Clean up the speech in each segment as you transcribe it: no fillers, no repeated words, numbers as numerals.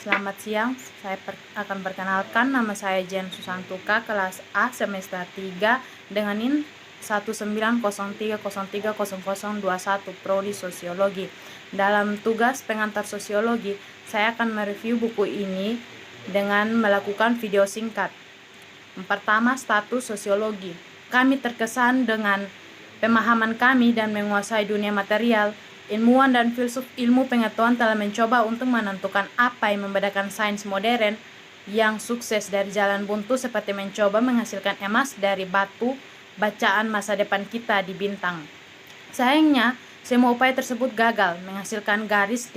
Selamat siang, saya akan perkenalkan nama saya Jen Susantuka, kelas A semester 3 dengan NIM 19030300021 Prodi Sosiologi. Dalam tugas pengantar sosiologi, saya akan mereview buku ini dengan melakukan video singkat. Pertama, status sosiologi. Kami terkesan dengan pemahaman kami dan menguasai dunia material. Ilmuwan dan filsuf ilmu pengetahuan telah mencoba untuk menentukan apa yang membedakan sains modern yang sukses dari jalan buntu, seperti mencoba menghasilkan emas dari batu bacaan masa depan kita di bintang. Sayangnya, semua upaya tersebut gagal menghasilkan garis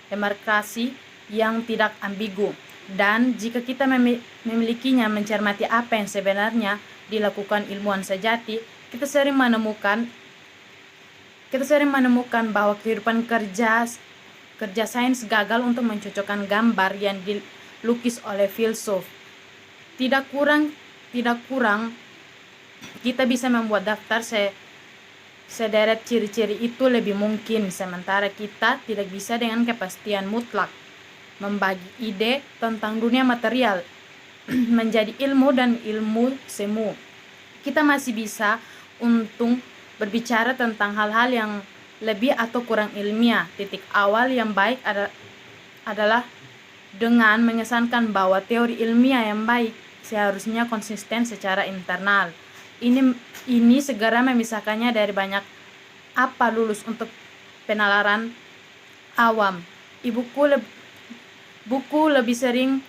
demarkasi yang tidak ambigu. Dan jika kita memilikinya, mencermati apa yang sebenarnya dilakukan ilmuwan sejati, kita sering menemukan bahwa kehidupan kerja sains gagal untuk mencocokkan gambar yang dilukis oleh filsuf. Tidak kurang kita bisa membuat daftar sederet ciri-ciri itu lebih mungkin, sementara kita tidak bisa dengan kepastian mutlak membagi ide tentang dunia material menjadi ilmu dan ilmu semu. Kita masih bisa untuk berbicara tentang hal-hal yang lebih atau kurang ilmiah. Titik awal yang baik adalah dengan mengesankan bahwa teori ilmiah yang baik seharusnya konsisten secara internal. Ini segera memisahkannya dari banyak apa lulus untuk penalaran awam. Ibuku lebih sering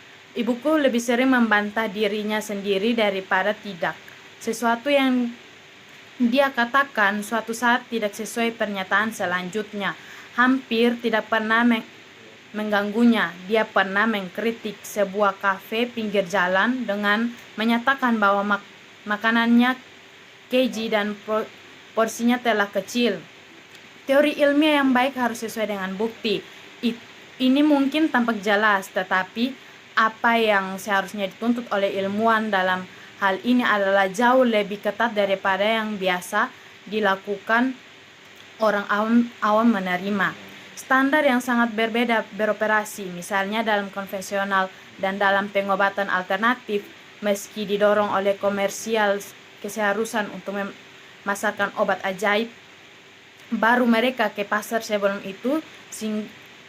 membantah dirinya sendiri daripada tidak. Sesuatu yang dia katakan suatu saat tidak sesuai pernyataan selanjutnya. Hampir tidak pernah mengganggunya. Dia pernah mengkritik sebuah kafe pinggir jalan dengan menyatakan bahwa makanannya keji dan porsinya telah kecil. Teori ilmiah yang baik harus sesuai dengan bukti. Ini mungkin tampak jelas, tetapi apa yang seharusnya dituntut oleh ilmuwan dalam hal ini adalah jauh lebih ketat daripada yang biasa dilakukan orang awam menerima. Standar yang sangat berbeda beroperasi, misalnya dalam konvensional dan dalam pengobatan alternatif. Meski didorong oleh komersial keseharusan untuk memasarkan obat ajaib baru mereka ke pasar, sebelum itu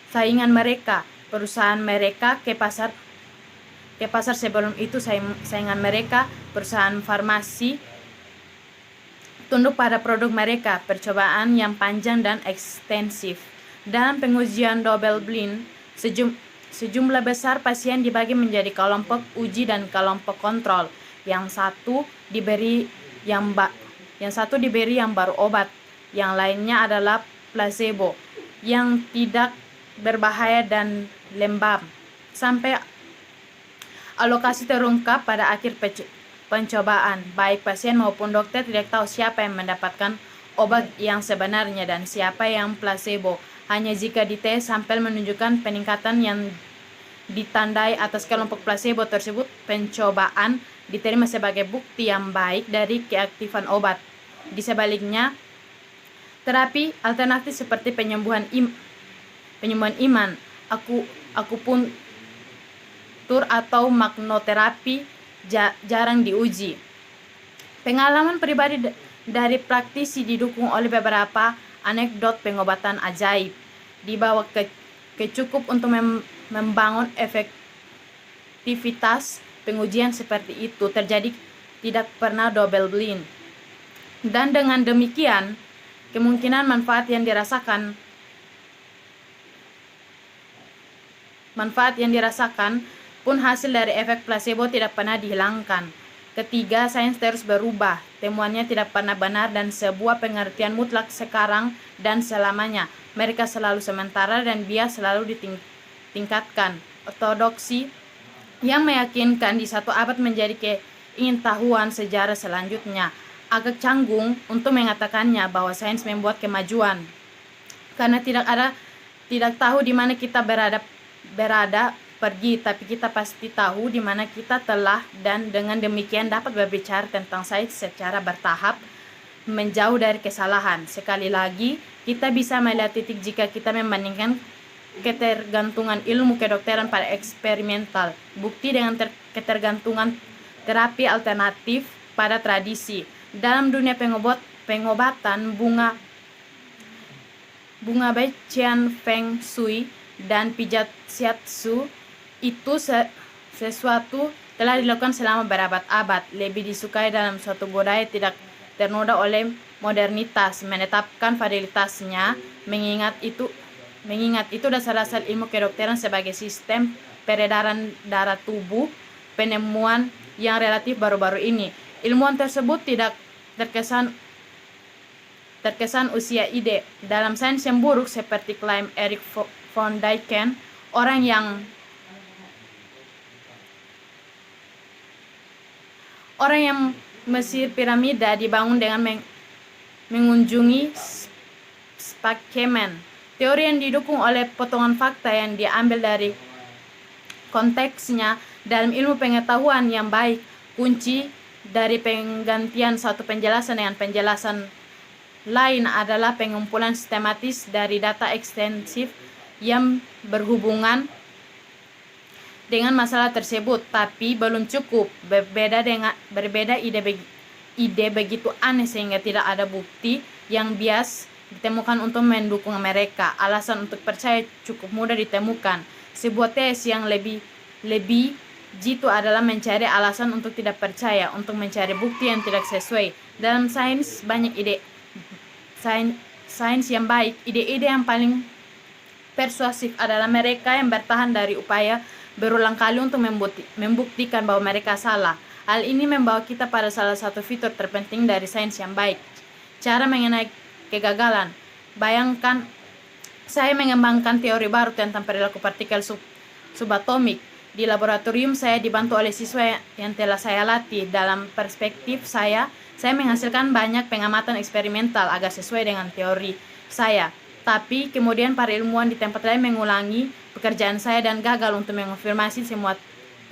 saingan mereka, perusahaan mereka ke pasar sebelum itu saingan mereka, perusahaan farmasi, tunduk pada produk mereka. Percobaan yang panjang dan ekstensif. Dalam pengujian double blind, sejumlah besar pasien dibagi menjadi kelompok uji dan kelompok kontrol. Yang satu diberi yang baru obat, yang lainnya adalah placebo yang tidak berbahaya dan lembab. Sampai alokasi terungkap pada akhir pencobaan, baik pasien maupun dokter tidak tahu siapa yang mendapatkan obat yang sebenarnya dan siapa yang placebo. Hanya jika dites sampel menunjukkan peningkatan yang ditandai atas kelompok placebo tersebut, pencobaan diterima sebagai bukti yang baik dari keaktifan obat. Di sebaliknya, terapi alternatif seperti penyembuhan iman, akupuntur atau magnetoterapi jarang diuji. Pengalaman pribadi dari praktisi didukung oleh beberapa anekdot pengobatan ajaib dibawa ke cukup untuk membangun efektivitas pengujian seperti itu. Terjadi tidak pernah double blind, dan dengan demikian kemungkinan manfaat yang dirasakan pun hasil dari efek placebo tidak pernah dihilangkan. Ketiga, sains terus berubah. Temuannya tidak pernah benar dan sebuah pengertian mutlak sekarang dan selamanya. Mereka selalu sementara dan bias selalu ditingkatkan. Ortodoksi yang meyakinkan di satu abad menjadi keingintahuan sejarah selanjutnya. Agak canggung untuk mengatakannya bahwa sains membuat kemajuan, karena tidak tahu di mana kita berada pergi, tapi kita pasti tahu di mana kita telah, dan dengan demikian dapat berbicara tentang sains secara bertahap menjauh dari kesalahan. Sekali lagi, kita bisa melihat titik jika kita membandingkan ketergantungan ilmu kedokteran pada eksperimental, bukti dengan ketergantungan terapi alternatif pada tradisi. Dalam dunia pengobatan, bunga becian feng shui dan pijat shiatsu itu sesuatu telah dilakukan selama berabad-abad, lebih disukai dalam suatu budaya tidak ternoda oleh modernitas, menetapkan validitasnya, mengingat itu dasar-dasar ilmu kedokteran sebagai sistem peredaran darah tubuh, penemuan yang relatif baru-baru ini. Ilmuwan tersebut tidak terkesan usia ide. Dalam sains yang buruk seperti klaim Erik von Däniken, orang yang Mesir piramida dibangun dengan mengunjungi spaceman. Teori yang didukung oleh potongan fakta yang diambil dari konteksnya dalam ilmu pengetahuan yang baik. Kunci dari penggantian satu penjelasan dengan penjelasan lain adalah pengumpulan sistematis dari data ekstensif yang berhubungan dengan masalah tersebut, tapi belum cukup. Berbeda ide begitu aneh sehingga tidak ada bukti yang bias ditemukan untuk mendukung mereka. Alasan untuk percaya cukup mudah ditemukan. Sebuah tes yang lebih jitu adalah mencari alasan untuk tidak percaya, untuk mencari bukti yang tidak sesuai. Dalam sains banyak sains yang baik, ide-ide yang paling persuasif adalah mereka yang bertahan dari upaya berulang kali untuk membuktikan bahwa mereka salah. Hal ini membawa kita pada salah satu fitur terpenting dari sains yang baik, cara mengenai kegagalan. Bayangkan saya mengembangkan teori baru tentang perilaku partikel subatomik. Di laboratorium saya dibantu oleh siswa yang telah saya latih. Dalam perspektif saya menghasilkan banyak pengamatan eksperimental agak sesuai dengan teori saya. Tapi kemudian para ilmuwan di tempat lain mengulangi pekerjaan saya dan gagal untuk mengonfirmasi semua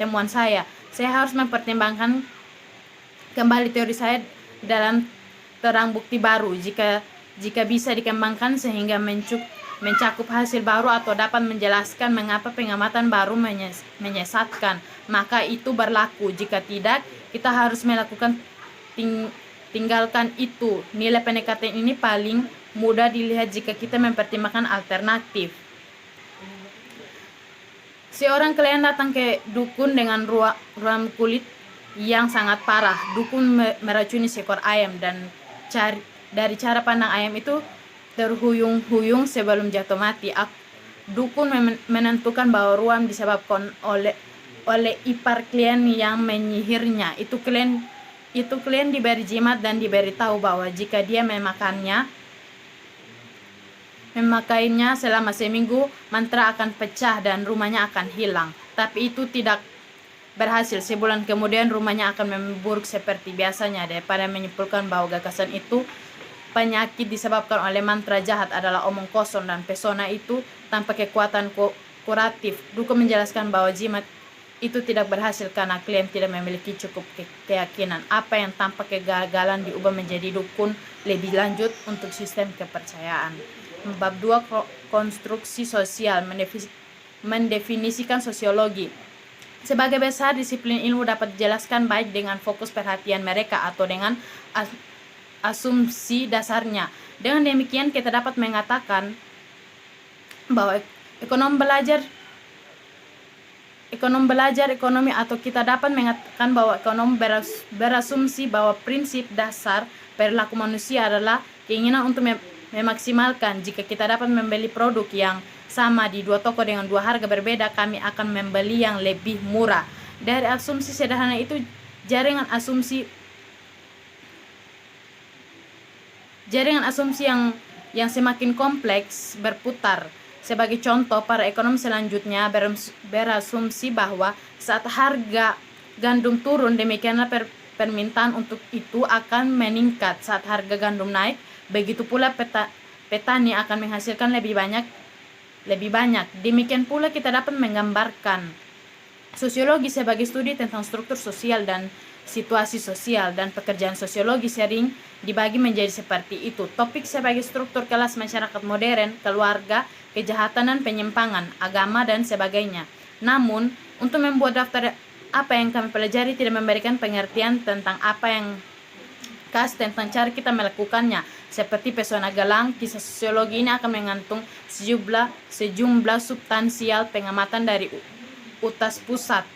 temuan saya. Saya harus mempertimbangkan kembali teori saya dalam terang bukti baru. Jika bisa dikembangkan sehingga mencakup hasil baru atau dapat menjelaskan mengapa pengamatan baru menyesatkan, maka itu berlaku. Jika tidak, kita harus melakukan tinggalkan itu. Nilai pendekatan ini paling mudah dilihat jika kita mempertimbangkan alternatif. Seorang klien datang ke dukun dengan ruam kulit yang sangat parah. Dukun meracuni seekor ayam dan dari cara pandang ayam itu terhuyung-huyung sebelum jatuh mati. Dukun menentukan bahwa ruam disebabkan oleh ipar klien yang menyihirnya. Itu klien diberi jimat dan diberitahu bahwa jika dia memakainya selama seminggu, mantra akan pecah dan rumahnya akan hilang. Tapi itu tidak berhasil. Sebulan kemudian rumahnya akan memburuk seperti biasanya. Daripada menyimpulkan bahwa gagasan itu penyakit disebabkan oleh mantra jahat adalah omong kosong dan pesona itu tanpa kekuatan kuratif, dukun menjelaskan bahwa jimat itu tidak berhasil karena klien tidak memiliki cukup keyakinan. Apa yang tampak kegagalan diubah menjadi dukun lebih lanjut untuk sistem kepercayaan. Bab 2, konstruksi sosial, mendefinisikan sosiologi. Sebagai besar, disiplin ilmu dapat dijelaskan baik dengan fokus perhatian mereka atau dengan asumsi dasarnya. Dengan demikian, kita dapat mengatakan bahwa ekonom belajar ekonomi, atau kita dapat mengatakan bahwa ekonom berasumsi bahwa prinsip dasar perilaku manusia adalah keinginan untuk memaksimalkan. Jika kita dapat membeli produk yang sama di dua toko dengan dua harga berbeda, kami akan membeli yang lebih murah. Dari asumsi sederhana itu, jaringan asumsi yang semakin kompleks berputar. Sebagai contoh, para ekonom selanjutnya berasumsi bahwa saat harga gandum turun, demikianlah permintaan untuk itu akan meningkat. Saat harga gandum naik, begitu pula petani akan menghasilkan lebih banyak. Demikian pula kita dapat menggambarkan sosiologi sebagai studi tentang struktur sosial dan situasi sosial, dan pekerjaan sosiologi sering dibagi menjadi seperti itu. Topik sebagai struktur kelas masyarakat modern, keluarga, kejahatan dan penyimpangan, agama, dan sebagainya. Namun, untuk membuat daftar apa yang kami pelajari tidak memberikan pengertian tentang apa yang khas tentang cara kita melakukannya. Seperti pesona galang, kisah sosiologi ini akan mengandung sejumlah substansial pengamatan dari UTAS Pusat.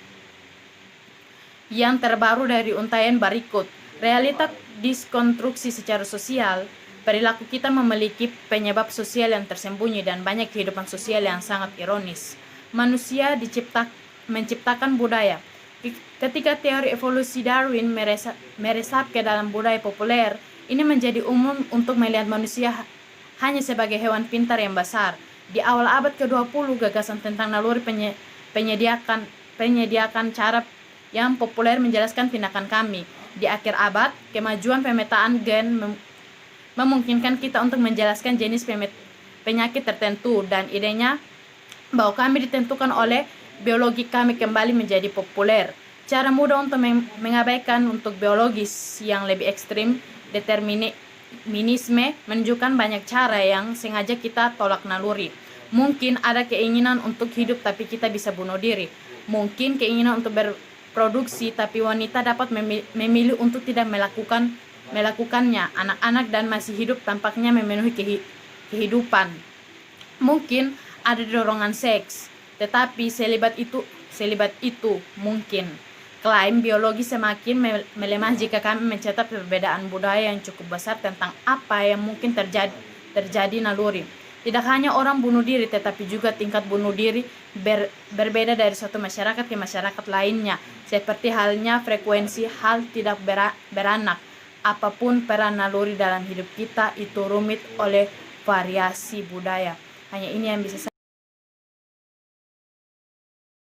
Yang terbaru dari untaian berikut, realita diskonstruksi secara sosial, perilaku kita memiliki penyebab sosial yang tersembunyi dan banyak kehidupan sosial yang sangat ironis. Manusia menciptakan budaya. Ketika teori evolusi Darwin meresap ke dalam budaya populer, ini menjadi umum untuk melihat manusia hanya sebagai hewan pintar yang besar. Di awal abad ke-20, gagasan tentang naluri penyediakan cara yang populer menjelaskan tindakan kami. Di akhir abad, kemajuan pemetaan gen memungkinkan kita untuk menjelaskan jenis penyakit tertentu, dan idenya bahwa kami ditentukan oleh biologi kami kembali menjadi populer. Cara mudah untuk mengabaikan untuk biologis yang lebih ekstrim, determinisme, menunjukkan banyak cara yang sengaja kita tolak naluri. Mungkin ada keinginan untuk hidup tapi kita bisa bunuh diri. Mungkin keinginan untuk berproduksi tapi wanita dapat memilih untuk tidak melakukannya. Anak-anak dan masih hidup tampaknya memenuhi kehidupan. Mungkin ada dorongan seks, tetapi selibat itu mungkin. Klaim biologi semakin melemah jika kami mencatat perbedaan budaya yang cukup besar tentang apa yang mungkin terjadi naluri. Tidak hanya orang bunuh diri, tetapi juga tingkat bunuh diri berbeda dari suatu masyarakat ke masyarakat lainnya. Seperti halnya frekuensi hal tidak beranak. Apapun peran naluri dalam hidup kita itu rumit oleh variasi budaya. Hanya ini yang bisa